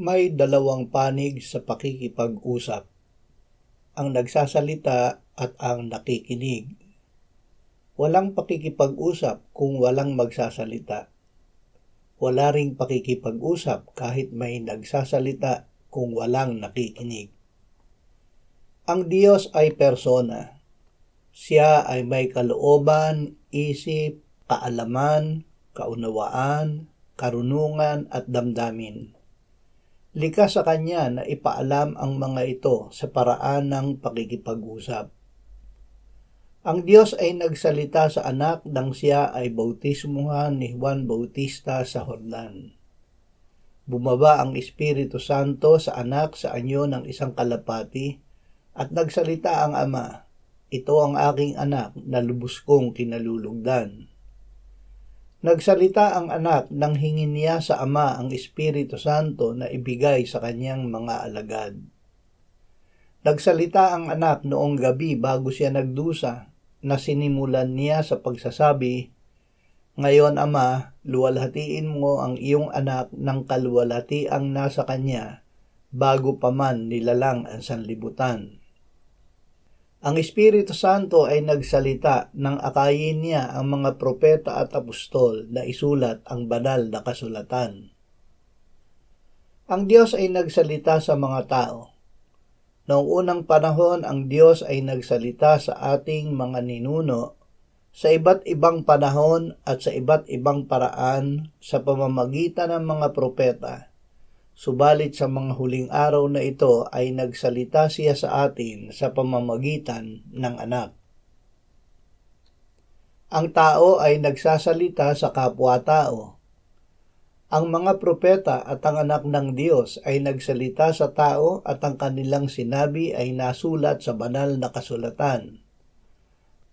May dalawang panig sa pakikipag-usap, ang nagsasalita at ang nakikinig. Walang pakikipag-usap kung walang magsasalita. Wala ring pakikipag-usap kahit may nagsasalita kung walang nakikinig. Ang Diyos ay persona. Siya ay may kalooban, isip, kaalaman, kaunawaan, karunungan at damdamin. Likha sa Kanya na ipaalam ang mga ito sa paraan ng pakikipag-usap. Ang Diyos ay nagsalita sa anak nang siya ay bautismuhan ni Juan Bautista sa Jordan. Bumaba ang Espiritu Santo sa anak sa anyo ng isang kalapati at nagsalita ang Ama, "Ito ang aking anak na lubos kong kinalulugdan." Nagsalita ang anak nang hingin niya sa Ama ang Espiritu Santo na ibigay sa kanyang mga alagad. Nagsalita ang anak noong gabi bago siya nagdusa na sinimulan niya sa pagsasabi, "Ngayon, Ama, luwalhatiin mo ang iyong anak ng kaluwalhatiang nasa kanya bago pa man nilalang ang sanlibutan." Ang Espiritu Santo ay nagsalita nang akayin niya ang mga propeta at apostol na isulat ang banal na kasulatan. Ang Diyos ay nagsalita sa mga tao. Noong unang panahon, ang Diyos ay nagsalita sa ating mga ninuno sa iba't ibang panahon at sa iba't ibang paraan sa pamamagitan ng mga propeta. Subalit sa mga huling araw na ito ay nagsalita siya sa atin sa pamamagitan ng anak. Ang tao ay nagsasalita sa kapwa-tao. Ang mga propeta at ang anak ng Diyos ay nagsalita sa tao at ang kanilang sinabi ay nasulat sa banal na kasulatan.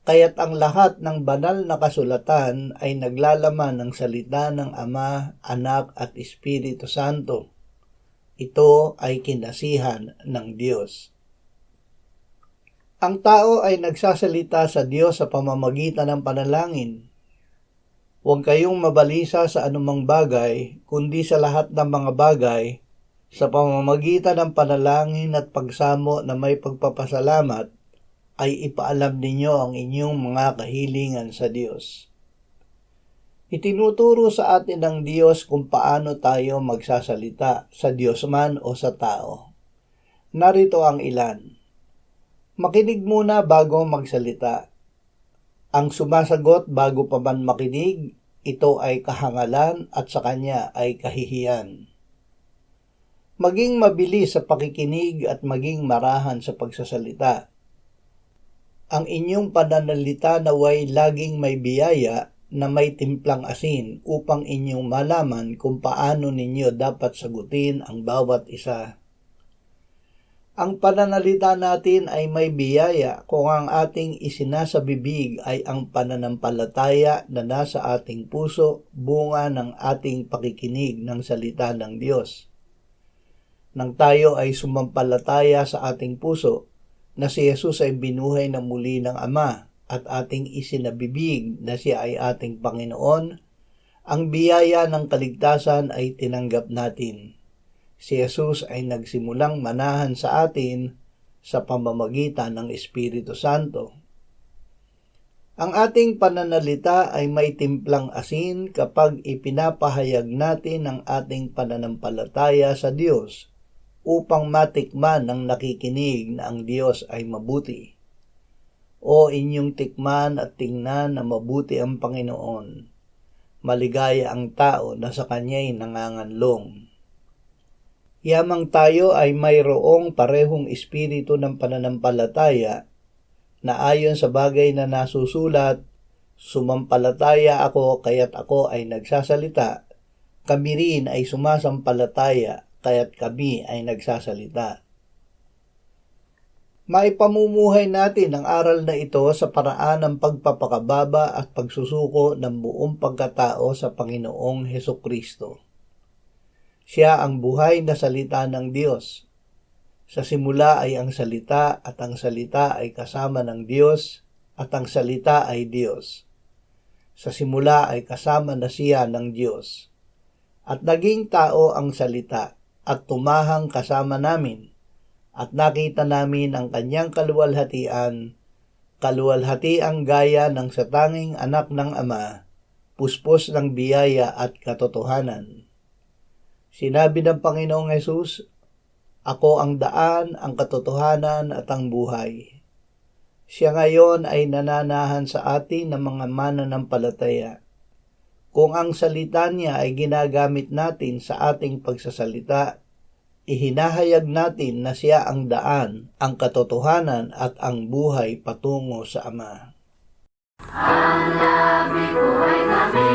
Kaya't ang lahat ng banal na kasulatan ay naglalaman ng salita ng Ama, Anak at Espiritu Santo. Ito ay kinasihan ng Diyos. Ang tao ay nagsasalita sa Diyos sa pamamagitan ng panalangin. Huwag kayong mabalisa sa anumang bagay, kundi sa lahat ng mga bagay, sa pamamagitan ng panalangin at pagsamo na may pagpapasalamat, ay ipaalam ninyo ang inyong mga kahilingan sa Diyos. Itinuturo sa atin ng Diyos kung paano tayo magsasalita, sa Diyos man o sa tao. Narito ang ilan. Makinig muna bago magsalita. Ang sumasagot bago pa man makinig, ito ay kahangalan at sa kanya ay kahihiyan. Maging mabilis sa pakikinig at maging marahan sa pagsasalita. Ang inyong pananalita naway laging may biyaya na may timplang asin upang inyong malaman kung paano ninyo dapat sagutin ang bawat isa. Ang pananalita natin ay may biyaya kung ang ating isinasabibig ay ang pananampalataya na nasa ating puso, bunga ng ating pakikinig ng salita ng Diyos. Nang tayo ay sumampalataya sa ating puso na si Jesus ay binuhay na muli ng Ama, at ating isinabibig na siya ay ating Panginoon, ang biyaya ng kaligtasan ay tinanggap natin. Si Jesus ay nagsimulang manahan sa atin sa pamamagitan ng Espiritu Santo. Ang ating pananalita ay may timplang asin kapag ipinapahayag natin ang ating pananampalataya sa Diyos upang matikman ng nakikinig na ang Diyos ay mabuti. O inyong tikman at tingnan na mabuti ang Panginoon. Maligaya ang tao na sa Kanya'y nanganganlong. Yamang tayo ay mayroong parehong espiritu ng pananampalataya na ayon sa bagay na nasusulat, "Sumampalataya ako kaya't ako ay nagsasalita, kami rin ay sumasampalataya kaya't kami ay nagsasalita." Maipamumuhay natin ang aral na ito sa paraan ng pagpapakababa at pagsusuko ng buong pagkatao sa Panginoong Hesukristo. Siya ang buhay na salita ng Diyos. Sa simula ay ang salita at ang salita ay kasama ng Diyos at ang salita ay Diyos. Sa simula ay kasama na siya ng Diyos. At naging tao ang salita at tumahang kasama namin at nakita namin ang kanyang kaluwalhatiang gaya ng satanging anak ng Ama, puspos ng biyaya at katotohanan. Sinabi ng Panginoong Hesus, "Ako ang daan, ang katotohanan at ang buhay." Siya ngayon ay nananahan sa atin ng mga mananampalataya. Kung ang salita niya ay ginagamit natin sa ating pagsasalita, ihinahayag natin na siya ang daan, ang katotohanan at ang buhay patungo sa Ama. Ang labi ko ay kami.